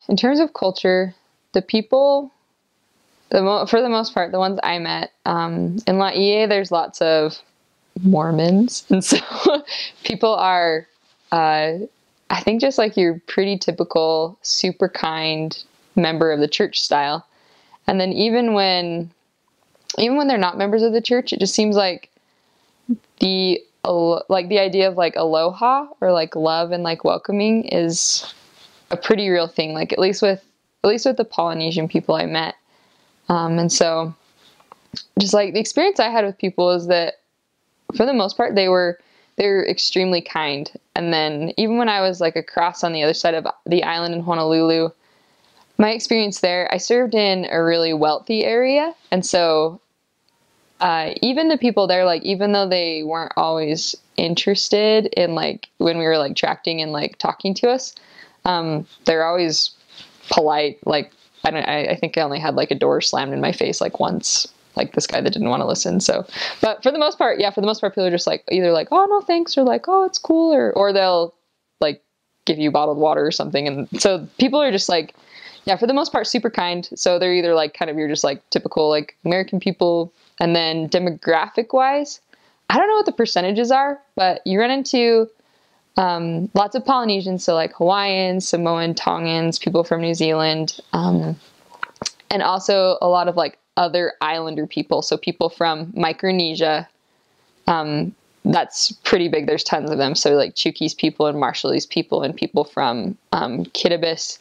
In terms of culture, the people, for the most part, the ones I met, in Laie, there's lots of Mormons. And so people are, I think just like your pretty typical, super kind member of the church style. And then even when they're not members of the church, it just seems like the idea of like aloha or like love and like welcoming is a pretty real thing. Like at least with the Polynesian people I met. And so just like the experience I had with people is that for the most part, they were extremely kind. And then even when I was like across on the other side of the island in Honolulu, my experience there, I served in a really wealthy area. And so even the people there, like, even though they weren't always interested in like when we were like tracting and like talking to us, they're always polite. Like, I think I only had like a door slammed in my face like once, like this guy that didn't want to listen. So, but for the most part, people are just like either like, oh no thanks, or like, oh it's cool, or they'll like give you bottled water or something. And so people are just like, yeah, for the most part, super kind. So they're either like kind of your just like typical like American people. And then demographic wise, I don't know what the percentages are, but you run into lots of Polynesians, so like Hawaiians, Samoan, Tongans, people from New Zealand, and also a lot of like other islander people, so people from Micronesia. That's pretty big. There's tons of them. So like Chuukese people and Marshallese people and people from Kiribati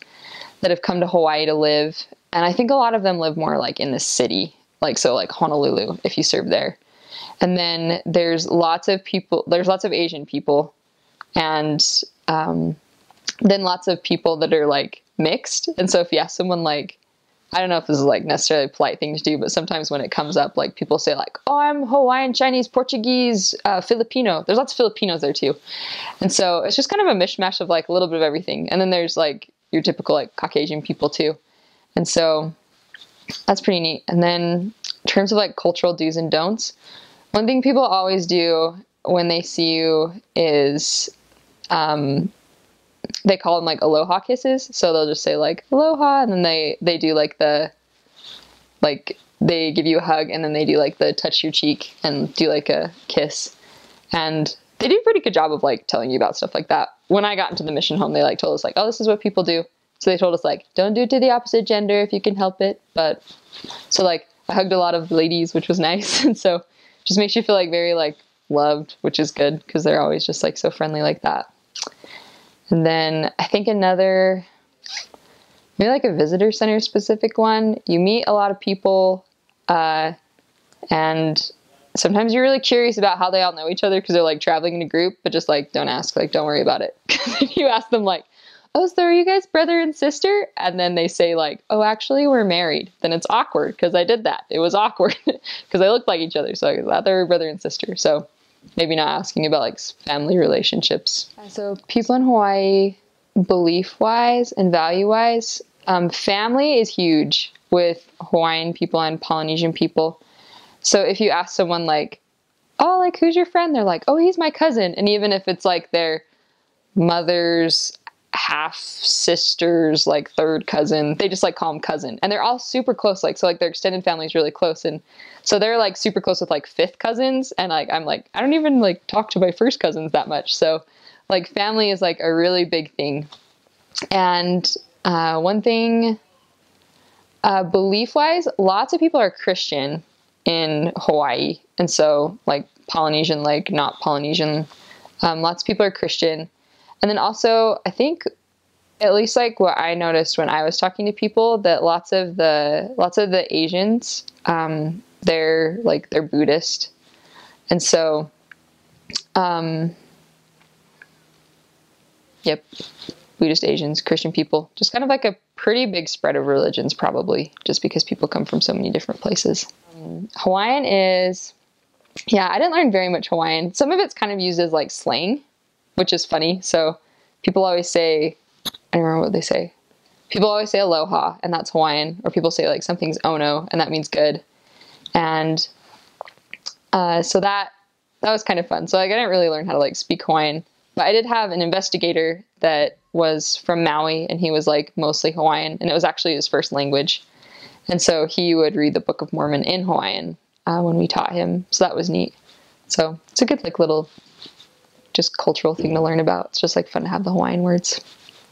that have come to Hawaii to live. And I think a lot of them live more like in the city, like so like Honolulu, if you serve there. And then there's lots of Asian people, and then lots of people that are like mixed. And so if you ask someone like, I don't know if this is like necessarily a polite thing to do, but sometimes when it comes up, like people say like, oh, I'm Hawaiian, Chinese, Portuguese, Filipino. There's lots of Filipinos there too. And so it's just kind of a mishmash of like a little bit of everything. And then there's like your typical like Caucasian people too. And so that's pretty neat. And then in terms of like cultural do's and don'ts, one thing people always do when they see you is, they call them like aloha kisses. So they'll just say like aloha, and then they do like they give you a hug, and then they do like the touch your cheek and do like a kiss. And they do a pretty good job of like telling you about stuff like that. When I got into the mission home, they like told us like, oh, this is what people do. So they told us like, don't do it to the opposite gender if you can help it. But so like I hugged a lot of ladies, which was nice. And so just makes you feel like very like loved, which is good because they're always just like so friendly like that. And then I think another, maybe like a visitor center specific one, you meet a lot of people, and sometimes you're really curious about how they all know each other because they're like traveling in a group, but just like don't ask, like don't worry about it. If you ask them like, oh, so are you guys brother and sister? And then they say like, oh, actually we're married. Then it's awkward because I did that. It was awkward because they looked like each other. So I thought they were brother and sister. So maybe not asking about like family relationships. So people in Hawaii, belief-wise and value-wise, family is huge with Hawaiian people and Polynesian people. So if you ask someone like, oh, like who's your friend? They're like, oh, he's my cousin. And even if it's like their mother's half sister's like third cousin, they just like call them cousin, and they're all super close. Like, so like their extended family is really close, and so they're like super close with like fifth cousins, and like I'm like I don't even like talk to my first cousins that much. So like family is like a really big thing. And one thing, belief wise, lots of people are Christian in Hawaii, and so like Polynesian, like not Polynesian, lots of people are Christian. And then also, I think, at least like what I noticed when I was talking to people, that lots of the Asians, they're Buddhist. And so, yep, Buddhist Asians, Christian people, just kind of like a pretty big spread of religions probably, just because people come from so many different places. Hawaiian is, yeah, I didn't learn very much Hawaiian. Some of it's kind of used as like slang, which is funny. So people always say, I don't remember what they say. People always say aloha, and that's Hawaiian. Or people say like something's ono, and that means good. And so that was kind of fun. So like I didn't really learn how to like speak Hawaiian, but I did have an investigator that was from Maui, and he was like mostly Hawaiian, and it was actually his first language. And so he would read the Book of Mormon in Hawaiian when we taught him. So that was neat. So it's a good like little just cultural thing to learn about. It's just like fun to have the Hawaiian words.